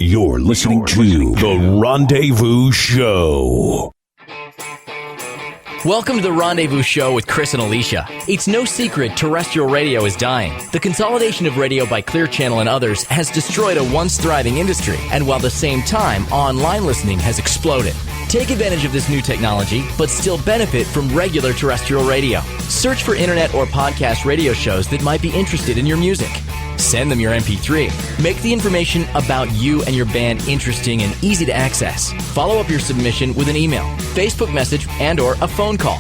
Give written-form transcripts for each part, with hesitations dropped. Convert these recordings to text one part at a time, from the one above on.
You're listening to The Rendezvous Show. Welcome to The Rendezvous Show with Cris and Alysia. It's no secret terrestrial radio is dying. The consolidation of radio by Clear Channel and others has destroyed a once thriving industry, and while at the same time, online listening has exploded. Take advantage of this new technology, but still benefit from regular terrestrial radio. Search for internet or podcast radio shows that might be interested in your music. Send them your MP3. Make the information about you and your band interesting and easy to access. Follow up your submission with an email, Facebook message, and or a phone call.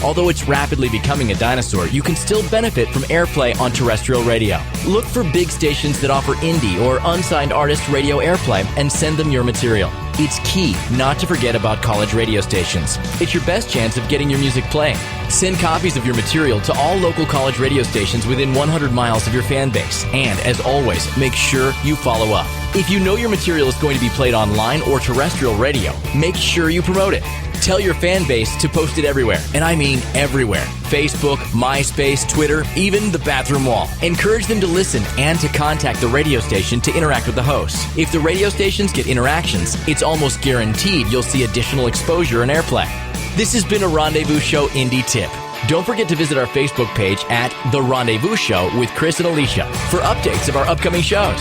Although it's rapidly becoming a dinosaur, you can still benefit from airplay on terrestrial radio. Look for big stations that offer indie or unsigned artist radio airplay and send them your material. It's key not to forget about college radio stations. It's your best chance of getting your music playing. Send copies of your material to all local college radio stations within 100 miles of your fan base. And as always, make sure you follow up. If you know your material is going to be played online or terrestrial radio, make sure you promote it. Tell your fan base to post it everywhere, and I mean everywhere. Facebook, MySpace, Twitter, even the bathroom wall. Encourage them to listen and to contact the radio station to interact with the hosts. If the radio stations get interactions, it's almost guaranteed you'll see additional exposure and airplay. This has been a Rendezvous Show Indie Tip. Don't forget to visit our Facebook page at The Rendezvous Show with Cris and Alysia for updates of our upcoming shows.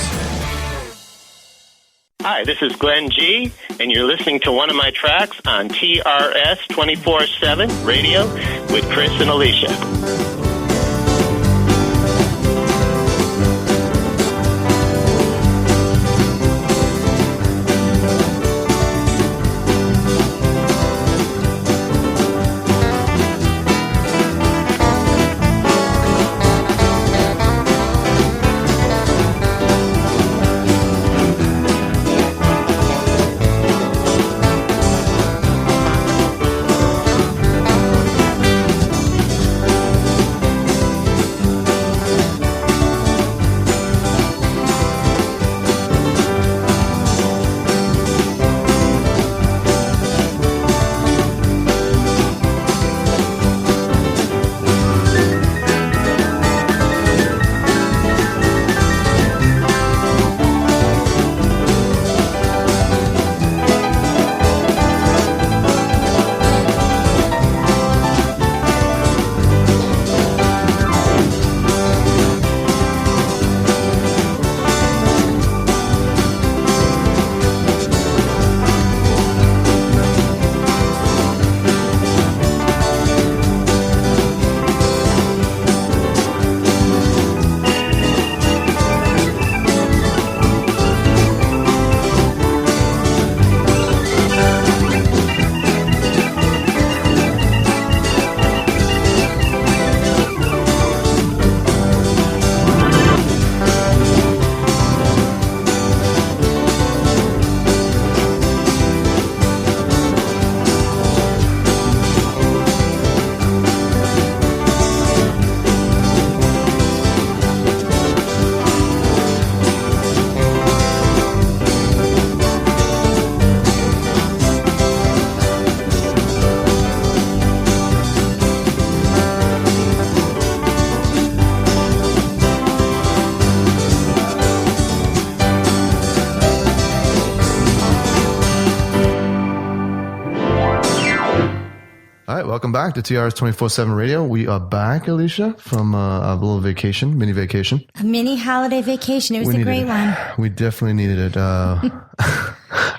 Hi, this is Glenn G, and you're listening to one of my tracks on TRS 24/7 radio with Cris and Alysia. Welcome back to TRS 24/7 Radio. We are back, Alysia, from a little vacation, mini vacation. A mini holiday vacation. It was a great one. We definitely needed it. I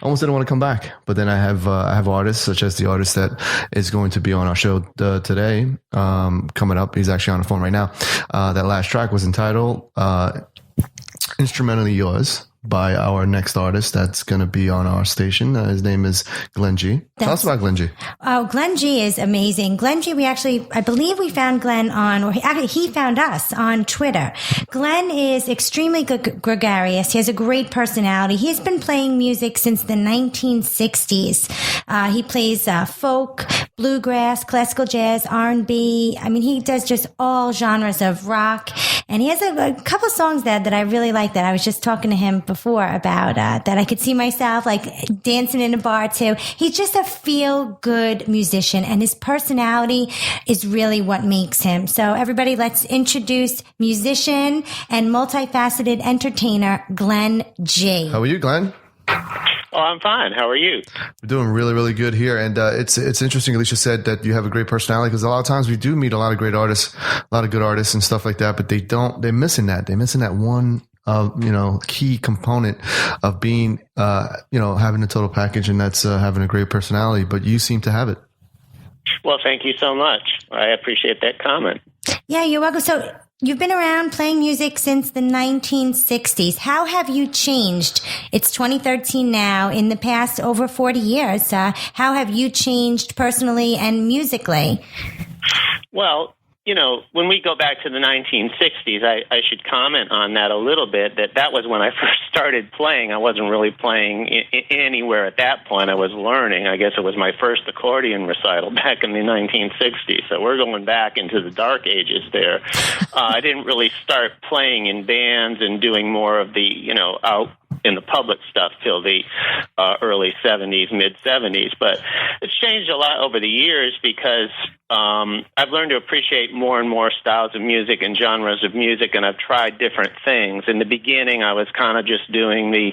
almost didn't want to come back, but then I have artists such as the artist that is going to be on our show today, coming up. He's actually on the phone right now. That last track was entitled Instrumentally Yours by our next artist that's going to be on our station. His name is Glenn G. Tell us about Glenn G. Oh, Glenn G is amazing. Glenn G, I believe we found Glenn he found us on Twitter. Glenn is extremely gregarious. He has a great personality. He's been playing music since the 1960s. He plays folk, bluegrass, classical jazz, R&B. I mean, he does just all genres of rock. And he has a couple songs that I really like that I was just talking to him before about, that I could see myself like dancing in a bar too. He's just a feel-good musician, and his personality is really what makes him. So everybody, let's introduce musician and multifaceted entertainer, Glenn G. How are you, Glenn? Oh, I'm fine. How are you? We're doing really, really good here. And it's interesting, Alicia said that you have a great personality, because a lot of times we do meet a lot of great artists, a lot of good artists and stuff like that, but they're missing that. They're missing that one key component of being, having a total package, and that's having a great personality. But you seem to have it. Well, thank you so much. I appreciate that comment. Yeah, you're welcome. So you've been around playing music since the 1960s. How have you changed? It's 2013 now. In the past over 40 years, how have you changed personally and musically? Well, when we go back to the 1960s, I should comment on that a little bit, that was when I first started playing. I wasn't really playing anywhere at that point. I was learning. I guess it was my first accordion recital back in the 1960s. So we're going back into the dark ages there. I didn't really start playing in bands and doing more of the, out in the public stuff till the early 70s, mid 70s. But it's changed a lot over the years because I've learned to appreciate more and more styles of music and genres of music, and I've tried different things. In the beginning, I was kind of just doing the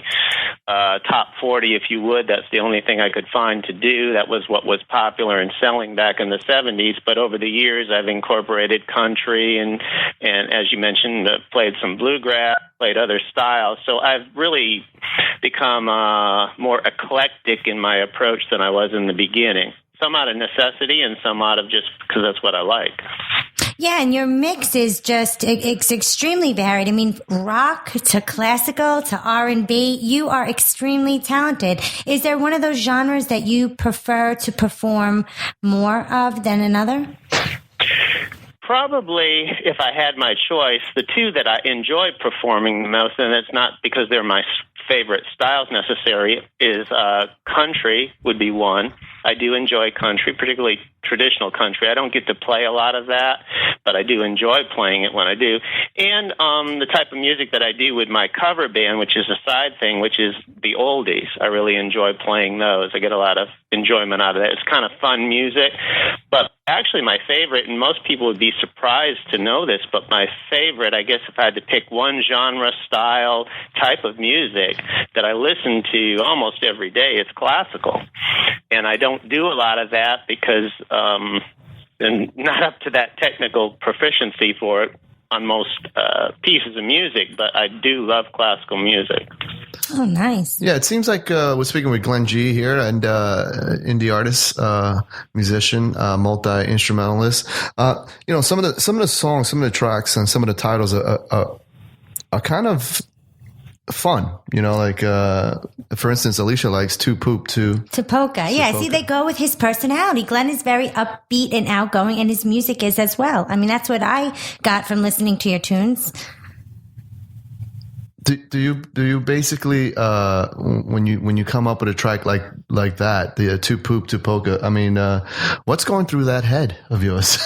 top 40, if you would. That's the only thing I could find to do. That was what was popular and selling back in the 70s. But over the years, I've incorporated country and as you mentioned, played some bluegrass, played other styles. So I've really become more eclectic in my approach than I was in the beginning. Some out of necessity and some out of just because that's what I like. Yeah, and your mix is it's extremely varied. I mean, rock to classical to R&B. You are extremely talented. Is there one of those genres that you prefer to perform more of than another? Probably, if I had my choice, the two that I enjoy performing the most, and it's not because they're my favorite styles necessarily, is country would be one. I do enjoy country, particularly traditional country. I don't get to play a lot of that, but I do enjoy playing it when I do. And the type of music that I do with my cover band, which is a side thing, which is the oldies. I really enjoy playing those. I get a lot of enjoyment out of that. It's kind of fun music. But actually my favorite, and most people would be surprised to know this, but my favorite, I guess if I had to pick one genre, style, type of music that I listen to almost every day, it's classical. And I don't do a lot of that because I'm not up to that technical proficiency for it on most pieces of music, but I do love classical music. Oh, nice. Yeah, it seems like we're speaking with Glenn G here, and indie artist, musician, multi-instrumentalist. Some of the songs, some of the tracks, and some of the titles are kind of fun, for instance, Alicia likes To Poop To Polka. Yeah, see, they go with his personality. Glenn is very upbeat and outgoing, and his music is as well. I mean, that's what I got from listening to your tunes. Do you basically when you come up with a track like that, the To Poop To Polka? I mean, what's going through that head of yours?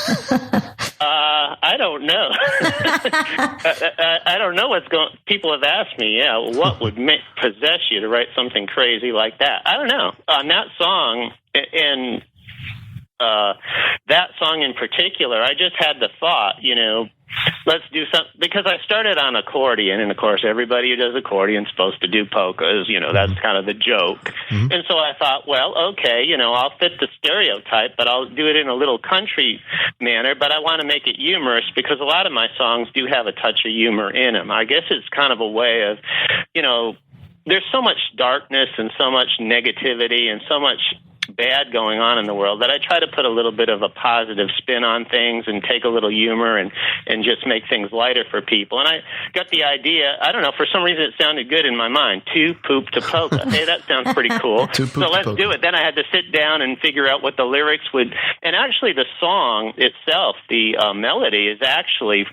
I don't know. I don't know what's going. People have asked me, what would possess you to write something crazy like that? I don't know. On that song, and that song in particular, I just had the thought, let's do something, because I started on accordion, and of course everybody who does accordion is supposed to do polkas, that's kind of the joke. Mm-hmm. And so I thought, well, okay, I'll fit the stereotype, but I'll do it in a little country manner, but I want to make it humorous because a lot of my songs do have a touch of humor in them. I guess it's kind of a way of, there's so much darkness and so much negativity and so much bad going on in the world that I try to put a little bit of a positive spin on things and take a little humor and just make things lighter for people. And I got the idea, I don't know, for some reason it sounded good in my mind, To Poop To Polka. Hey, that sounds pretty cool. So let's do it. Then I had to sit down and figure out what the lyrics would, and actually the song itself, the melody is actually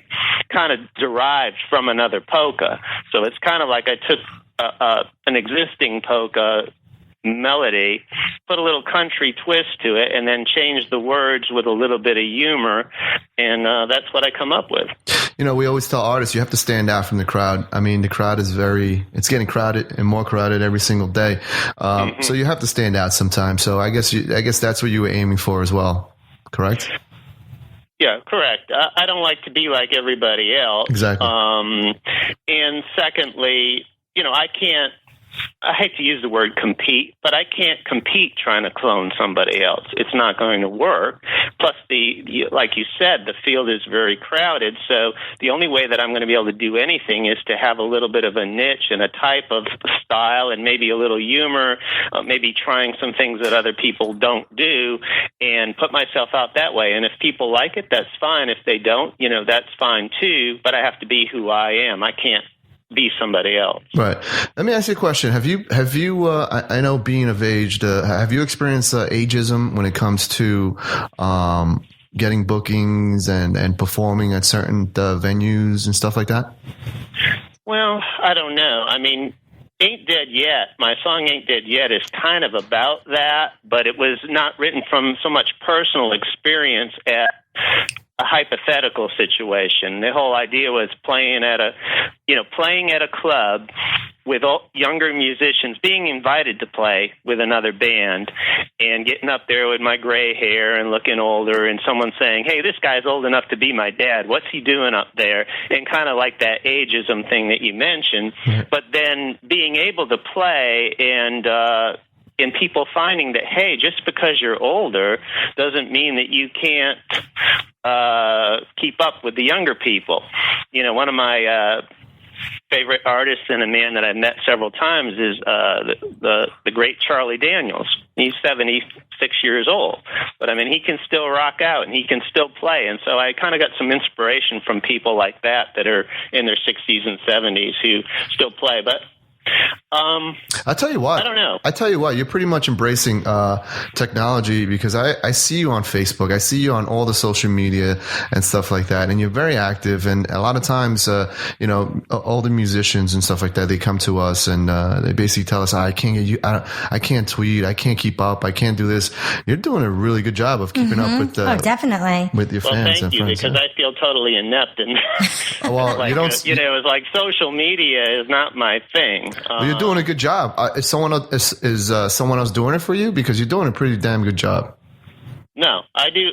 kind of derived from another polka. So it's kind of like I took an existing polka melody, put a little country twist to it, and then change the words with a little bit of humor, and that's what I come up with. We always tell artists you have to stand out from the crowd. I mean, the crowd is it's getting crowded and more crowded every single day. So you have to stand out sometimes. So I guess that's what you were aiming for as well, correct? Yeah, correct. I don't like to be like everybody else. Exactly. And secondly, I can't I hate to use the word compete, but I can't compete trying to clone somebody else. It's not going to work. Plus, like you said, the field is very crowded, so the only way that I'm going to be able to do anything is to have a little bit of a niche and a type of style and maybe a little humor, maybe trying some things that other people don't do, and put myself out that way. And if people like it, that's fine. If they don't, that's fine too, but I have to be who I am. I can't be somebody else. Right. Let me ask you a question. Have you, I know being of age, have you experienced ageism when it comes to, getting bookings and performing at certain venues and stuff like that? Well, I don't know. I mean, Aint Dead Yet, my song Aint Dead Yet is kind of about that, but it was not written from so much personal experience at a hypothetical situation. The whole idea was playing at a club with younger musicians, being invited to play with another band, and getting up there with my gray hair and looking older, and someone saying, "Hey, this guy's old enough to be my dad. What's he doing up there?" And kind of like that ageism thing that you mentioned. But then being able to play and people finding that, hey, just because you're older doesn't mean that you can't keep up with the younger people. One of my favorite artists and a man that I've met several times is the great Charlie Daniels. He's 76 years old, but I mean, he can still rock out and he can still play. And so I kind of got some inspiration from people like that are in their 60s and 70s who still play. But I tell you what, I don't know. I tell you what, you're pretty much embracing technology, because I see you on Facebook, I see you on all the social media and stuff like that, and you're very active. And a lot of times, older musicians and stuff like that, they come to us and they basically tell us, I can't tweet, I can't keep up, I can't do this. You're doing a really good job of keeping up with definitely with your fans and friends. Because I feel totally inept in well, like, you don't. It's like social media is not my thing. Well, you're doing a good job. Is someone else doing it for you? Because you're doing a pretty damn good job. No, I do.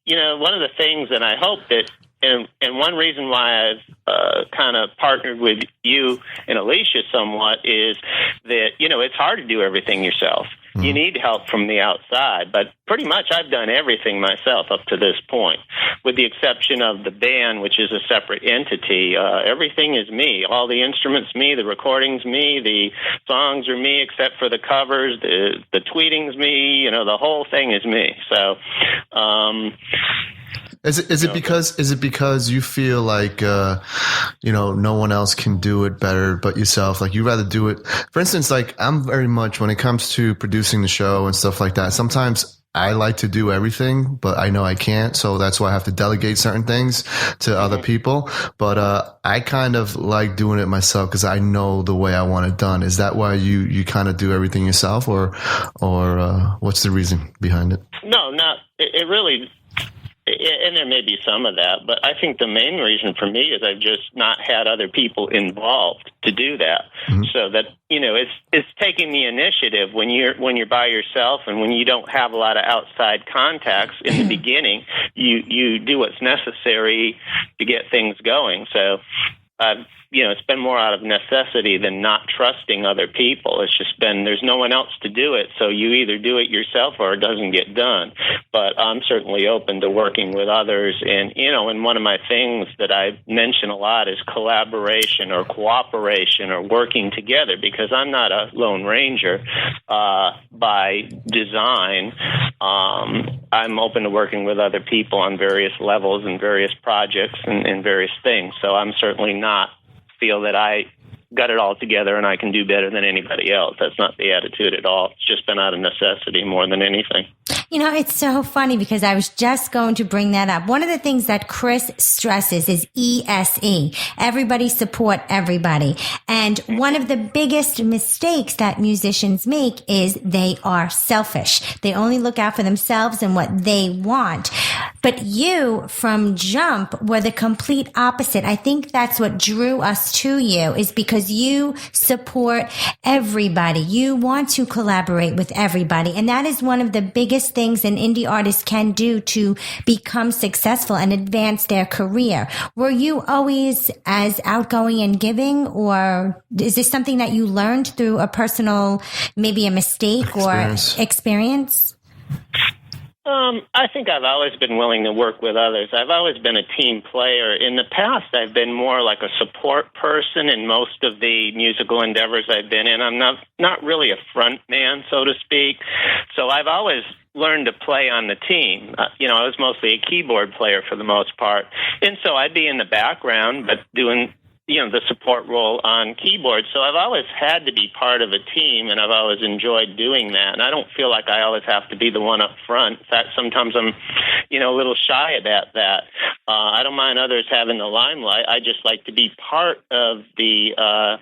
One of the things, and I hope that, and one reason why I've kind of partnered with you and Alicia somewhat is that, it's hard to do everything yourself. Mm-hmm. You need help from the outside, but pretty much I've done everything myself up to this point, with the exception of the band, which is a separate entity. Everything is me. All the instruments, me. The recordings, me. The songs are me, except for the covers. The tweeting's me. The whole thing is me. So, Is it because you feel like no one else can do it better but yourself? Like, you rather do it. For instance, like, I'm very much, when it comes to producing the show and stuff like that, sometimes I like to do everything, but I know I can't, so that's why I have to delegate certain things to other people. But I kind of like doing it myself because I know the way I want it done. Is that why you kind of do everything yourself, or what's the reason behind it? No, not it really. And there may be some of that, but I think the main reason for me is I've just not had other people involved to do that. Mm-hmm. So that, it's taking the initiative when you're by yourself, and when you don't have a lot of outside contacts in the beginning, you do what's necessary to get things going. So it's been more out of necessity than not trusting other people. It's just been, there's no one else to do it, so you either do it yourself or it doesn't get done. But I'm certainly open to working with others. And, and one of my things that I mention a lot is collaboration or cooperation or working together, because I'm not a lone ranger by design. I'm open to working with other people on various levels and various projects and various things. So I'm certainly not feel that I got it all together and I can do better than anybody else. That's not the attitude at all. It's just been out of necessity more than anything. It's so funny because I was just going to bring that up. One of the things that Cris stresses is ESE. Everybody support everybody. And one of the biggest mistakes that musicians make is they are selfish. They only look out for themselves and what they want. But you, from jump, were the complete opposite. I think that's what drew us to you, is because you support everybody. You want to collaborate with everybody. And that is one of the biggest things an indie artist can do to become successful and advance their career. Were you always as outgoing and giving, or is this something that you learned through a personal, maybe a mistake or experience? I think I've always been willing to work with others. I've always been a team player. In the past, I've been more like a support person in most of the musical endeavors I've been in. I'm not really a front man, so to speak. So I've always learned to play on the team. I was mostly a keyboard player for the most part. And so I'd be in the background, but doing the support role on keyboard. So I've always had to be part of a team, and I've always enjoyed doing that. And I don't feel like I always have to be the one up front. In fact, sometimes I'm, a little shy about that. I don't mind others having the limelight. I just like to be part of the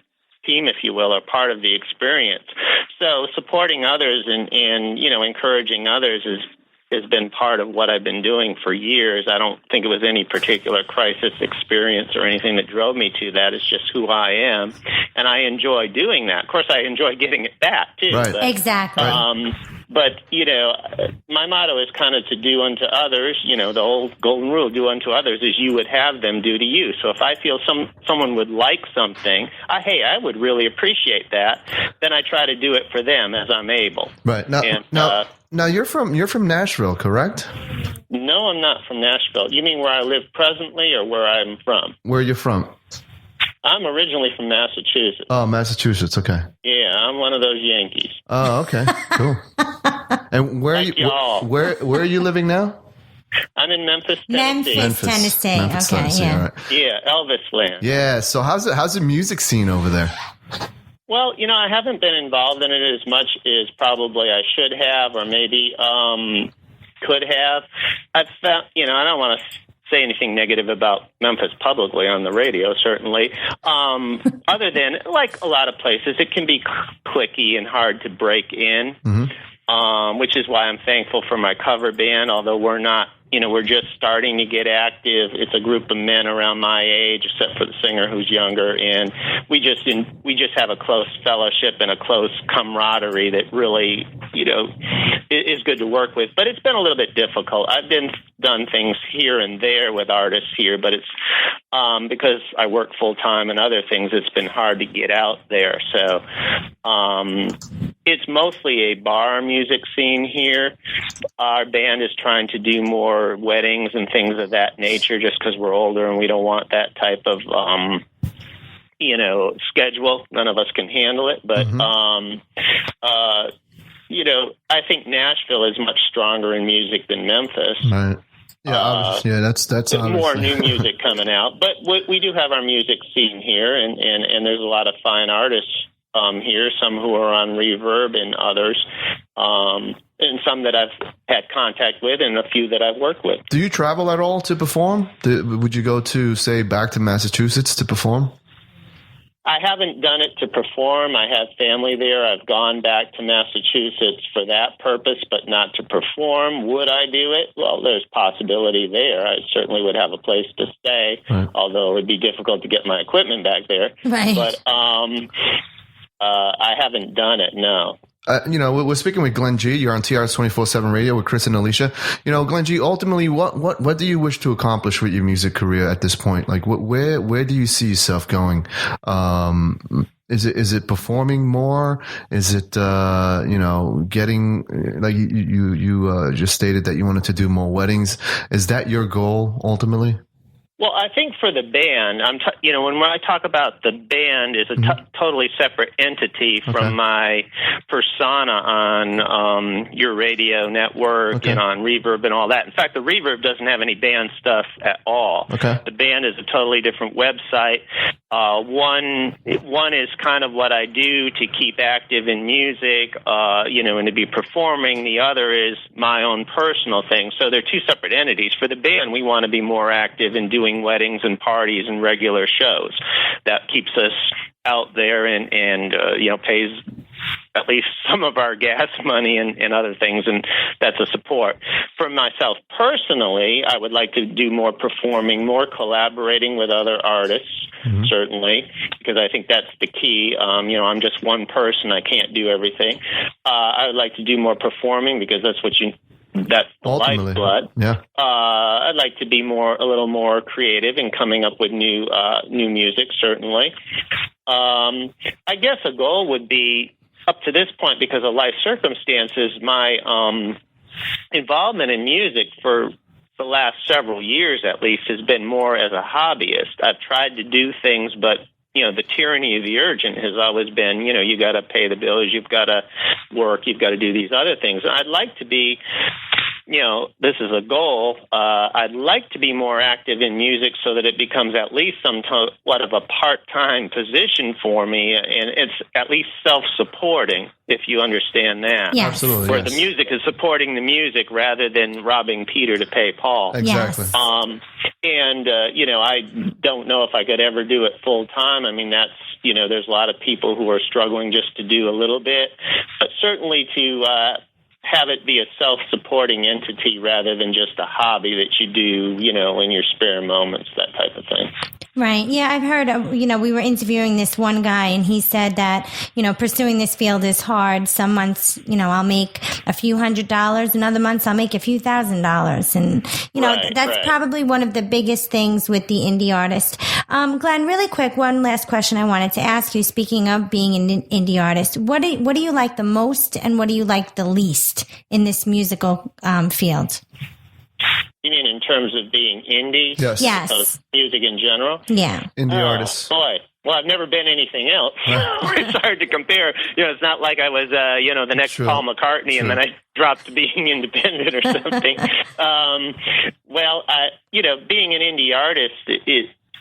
team, if you will, or part of the experience. So supporting others and encouraging others has been part of what I've been doing for years. I don't think it was any particular crisis experience or anything that drove me to that. It's just who I am, and I enjoy doing that. Of course, I enjoy getting it back, too. Right. But, exactly. But, my motto is kind of to do unto others, the old golden rule, do unto others as you would have them do to you. So if I feel someone would like something, I would really appreciate that, then I try to do it for them as I'm able. Right. Now you're from Nashville, correct? No, I'm not from Nashville. You mean where I live presently or where I'm from? Where are you from? I'm originally from Massachusetts. Oh, Massachusetts. Okay. Yeah, I'm one of those Yankees. Oh, okay. Cool. And where are you living now? I'm in Memphis, Tennessee. Memphis, Tennessee. Tennessee, yeah. all right. Yeah, Elvis land. Yeah. So how's the music scene over there? Well, I haven't been involved in it as much as probably I should have, or maybe could have. I've found, I don't want to say anything negative about Memphis publicly on the radio, certainly. Other than, like a lot of places, it can be cliquey and hard to break in, which is why I'm thankful for my cover band, although we're not, we're just starting to get active. It's a group of men around my age, except for the singer who's younger, and we just have a close fellowship and a close camaraderie that really, is good to work with. But it's been a little bit difficult. I've done things here and there with artists here, but it's because I work full time and other things. It's been hard to get out there. So it's mostly a bar music scene here. Our band is trying to do more weddings and things of that nature just because we're older and we don't want that type of, schedule. None of us can handle it. But, I think Nashville is much stronger in music than Memphis. Right. Yeah, that's more new music coming out. But we do have our music scene here, and there's a lot of fine artists here, some who are on Reverb and others, and some that I've had contact with and a few that I've worked with. Do you travel at all to perform? Would you go to, say, back to Massachusetts to perform? I haven't done it to perform. I have family there. I've gone back to Massachusetts for that purpose, but not to perform. Would I do it? Well, there's possibility there. I certainly would have a place to stay, although it would be difficult to get my equipment back there. Right. But I haven't done it, no. We're speaking with Glenn G. You're on TRS 24/7 Radio with Cris and Alysia. Glenn G, ultimately, what do you wish to accomplish with your music career at this point? Like, where do you see yourself going? Is it performing more? Is it getting, like you just stated that you wanted to do more weddings? Is that your goal ultimately? Well, I think for the band, when I talk about the band is a totally separate entity from my persona on your radio network and on Reverb and all that. In fact, the Reverb doesn't have any band stuff at all. Okay. The band is a totally different website. One is kind of what I do to keep active in music, and to be performing. The other is my own personal thing. So they're two separate entities. For the band, we want to be more active in doing weddings and parties and regular shows. That keeps us out there and pays at least some of our gas money and other things, and that's a support. For myself personally, I would like to do more performing, more collaborating with other artists, certainly, because I think that's the key. I'm just one person. I can't do everything. I would like to do more performing because that's what that's the Ultimately, lifeblood. yeah. I'd like to be a little more creative in coming up with new music, certainly. I guess a goal would be, up to this point, because of life circumstances, my involvement in music for the last several years, at least, has been more as a hobbyist. I've tried to do things, but the tyranny of the urgent has always been, you got to pay the bills, you've got to work, you've got to do these other things. And I'd like to be, this is a goal. I'd like to be more active in music so that it becomes at least somewhat of a part-time position for me, and it's at least self-supporting, if you understand that. Yes. Absolutely. Where yes. the music is supporting the music rather than robbing Peter to pay Paul. Exactly. Yes. I don't know if I could ever do it full time. I mean, that's, there's a lot of people who are struggling just to do a little bit, but certainly to have it be a self-supporting entity rather than just a hobby that you do, in your spare moments, that type of thing. Right. Yeah, I've heard, we were interviewing this one guy and he said that, pursuing this field is hard. Some months, I'll make a few $100s, and other months I'll make a few $1,000s. And, that's probably one of the biggest things with the indie artist. Glenn, really quick, one last question I wanted to ask you. Speaking of being an indie artist, what do you like the most and what do you like the least in this musical field? You mean in terms of being indie? Yes. Yes. Music in general? Yeah. Indie artists. Boy. Well, I've never been anything else. It's hard to compare. It's not like I was, the next True. Paul McCartney, and then I dropped to being independent or something. Being an indie artist,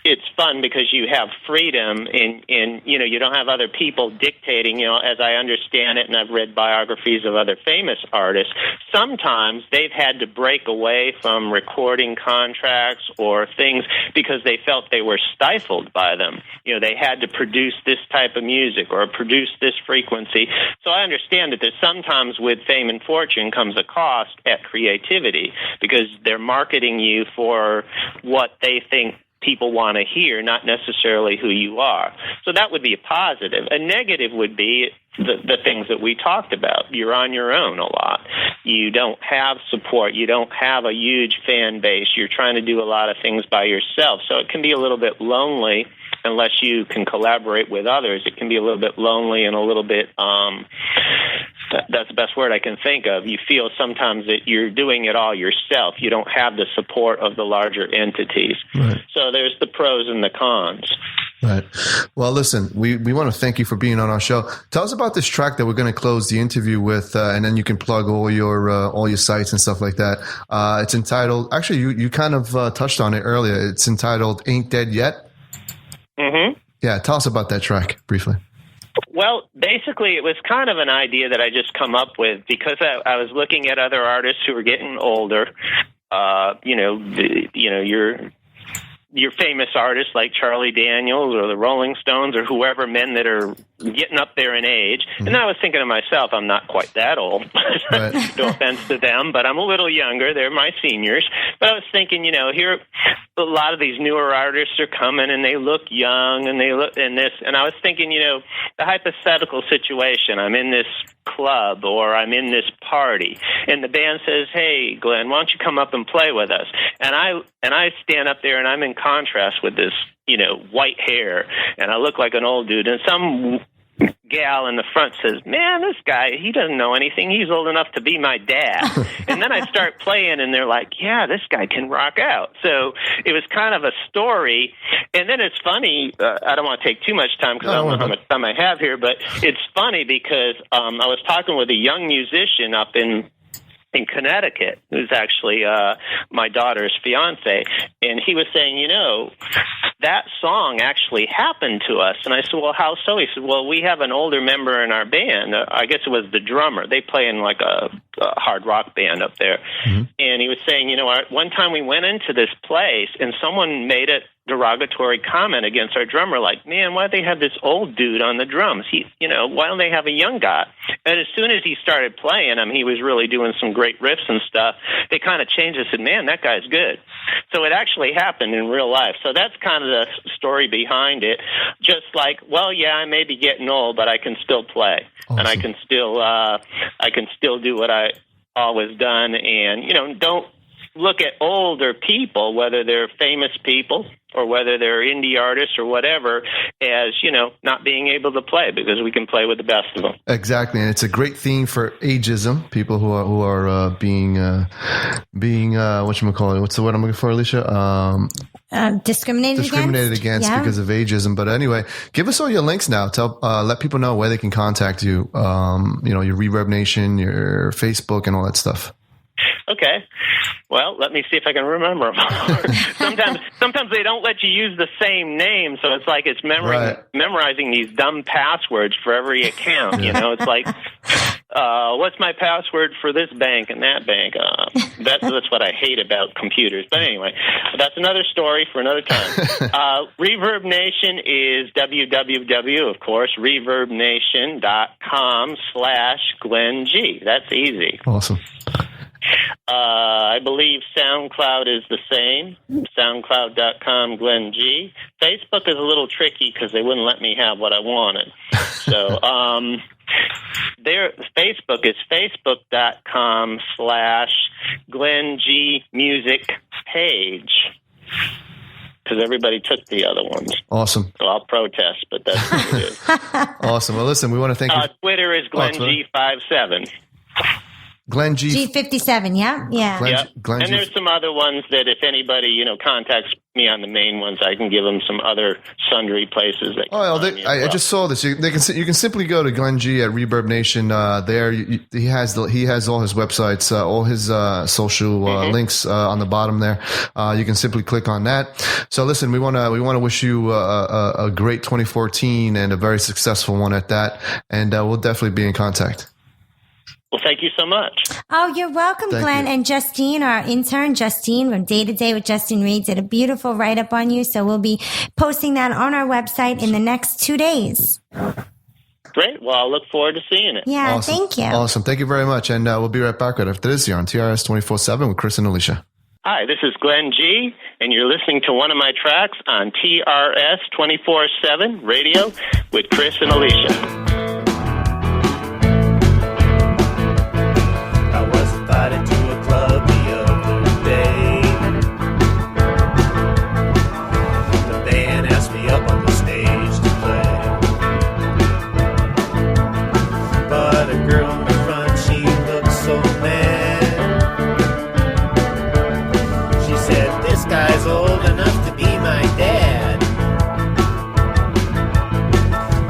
it's fun because you have freedom and you don't have other people dictating, as I understand it, and I've read biographies of other famous artists. Sometimes they've had to break away from recording contracts or things because they felt they were stifled by them. They had to produce this type of music or produce this frequency. So I understand that sometimes with fame and fortune comes a cost at creativity because they're marketing you for what they think people want to hear, not necessarily who you are. So that would be a positive. A negative would be the things that we talked about. You're on your own a lot. You don't have support. You don't have a huge fan base. You're trying to do a lot of things by yourself. So it can be a little bit lonely unless you can collaborate with others. It can be a little bit lonely and a little bit, that's the best word I can think of. You feel sometimes that you're doing it all yourself. You don't have the support of the larger entities. Right. So there's the pros and the cons. Right. Well, listen, we want to thank you for being on our show. Tell us about this track that we're going to close the interview with, and then you can plug all your sites and stuff like that. It's entitled, actually, you kind of touched on it earlier. It's entitled Aint Dead Yet. Mm-hmm. Yeah, tell us about that track briefly. Well, basically, it was kind of an idea that I just come up with because I was looking at other artists who were getting older. Your famous artists like Charlie Daniels or the Rolling Stones or whoever, men that are getting up there in age. Mm-hmm. And I was thinking to myself, I'm not quite that old. Right. No offense to them, but I'm a little younger. They're my seniors. But I was thinking, here a lot of these newer artists are coming and they look young and they look in this. And I was thinking, the hypothetical situation. I'm in this club or I'm in this party and the band says, hey, Glenn, why don't you come up and play with us? And I stand up there and I'm in contrast with this, white hair and I look like an old dude and some gal in the front says, man, this guy, he doesn't know anything. He's old enough to be my dad. And then I start playing and they're like, yeah, this guy can rock out. So it was kind of a story. And then it's funny, I don't want to take too much time because I don't know how much time I have here, but it's funny because I was talking with a young musician up in Connecticut, who's actually my daughter's fiance, and he was saying, that song actually happened to us. And I said, well, how so? He said, well, we have an older member in our band. I guess it was the drummer. They play in like a hard rock band up there. Mm-hmm. And he was saying, one time we went into this place and someone made a derogatory comment against our drummer, like, man, why do they have this old dude on the drums? Why don't they have a young guy? And as soon as he started playing, he was really doing some great riffs and stuff. They kind of changed and said, man, that guy's good. So it actually happened in real life. So that's kind of the story behind it. Just like, well, yeah, I may be getting old, but I can still play. Awesome. And I can still do what I always done. And, don't look at older people, whether they're famous people or whether they're indie artists or whatever, as, not being able to play, because we can play with the best of them. Exactly. And it's a great theme for ageism, people who are being whatchamacallit, what's the word I'm looking for, Alicia? Discriminated against because of ageism. But anyway, give us all your links now. Let people know where they can contact you. Your Reverb Nation, your Facebook, and all that stuff. Okay. Well, let me see if I can remember them. Sometimes they don't let you use the same name, so it's like it's memorizing these dumb passwords for every account. It's like, what's my password for this bank and that bank? That's what I hate about computers. But anyway, that's another story for another time. Reverb Nation is www, of course, reverbnation.com/Glenn G. That's easy. Awesome. I believe SoundCloud is the same, soundcloud.com Glenn G. Facebook is a little tricky because they wouldn't let me have what I wanted. So Facebook is facebook.com/Glenn G Music Page, because everybody took the other ones. Awesome. So I'll protest, but that's what it is. Awesome. Well, listen, we want to thank you. Twitter is Glenn G57. Glenn G57, yeah. Glenn and there's some other ones that if anybody, contacts me on the main ones, I can give them some other sundry places. I just saw this. You can simply go to Glenn G at Reverb Nation. There, he has all his websites, all his social links on the bottom there. You can simply click on that. So listen, we want to wish you a great 2014 and a very successful one at that. And we'll definitely be in contact. Well, thank you so much. Oh, you're welcome, Glenn. And Justine, our intern, Justine from Day to Day with Justin Reed, did a beautiful write-up on you. So we'll be posting that on our website in the next 2 days. Great. Well, I'll look forward to seeing it. Yeah, awesome. Thank you. Awesome. Thank you very much. And we'll be right back right after this here on TRS 24/7 with Cris and Alysia. Hi, this is Glenn G, and you're listening to one of my tracks on TRS 24/7 Radio with Cris and Alysia. Invited to a club the other day. The band asked me up on the stage to play, but a girl in the front, she looked so mad. She said, "This guy's old enough to be my dad."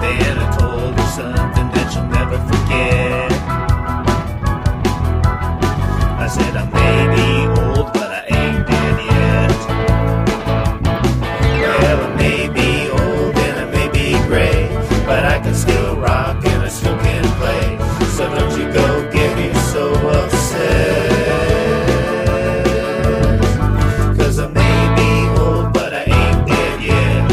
Then I told her something that she'll never forget. I said, I may be old, but I ain't dead yet. Well, I may be old and I may be gray, but I can still rock and I still can play. So don't you go get me so upset. 'Cause I may be old, but I ain't dead yet.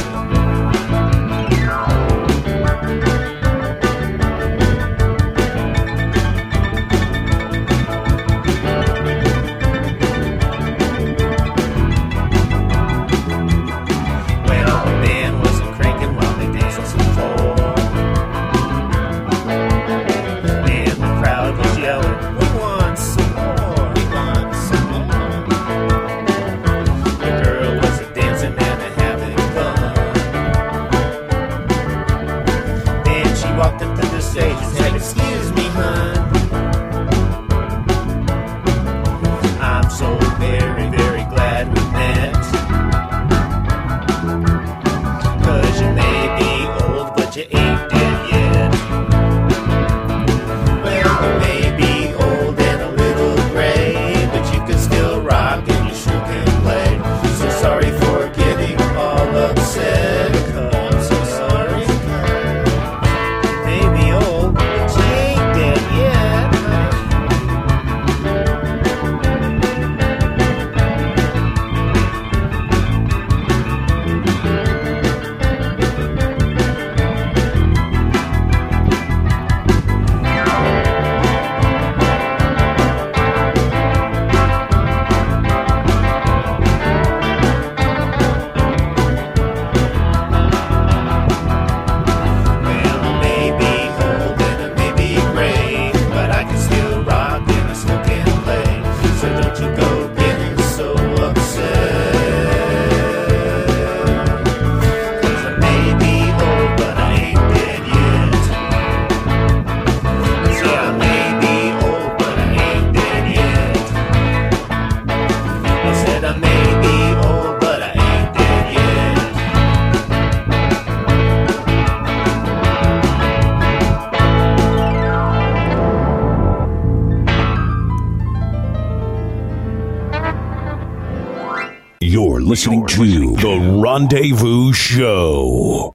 listening to The Rendezvous Show.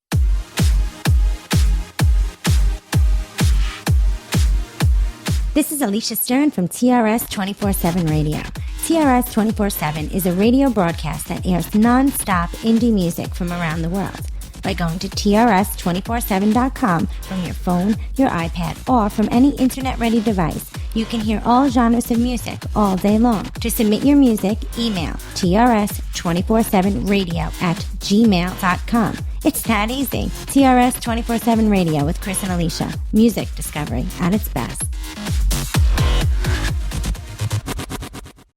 This is Alicia Stern from TRS 24/7 Radio. TRS 24/7 is a radio broadcast that airs non-stop indie music from around the world. By going to TRS247.com from your phone, your iPad, or from any internet-ready device, you can hear all genres of music all day long. To submit your music, email TRS247radio@gmail.com. It's that easy. TRS 24/7 Radio with Cris and Alysia. Music discovery at its best.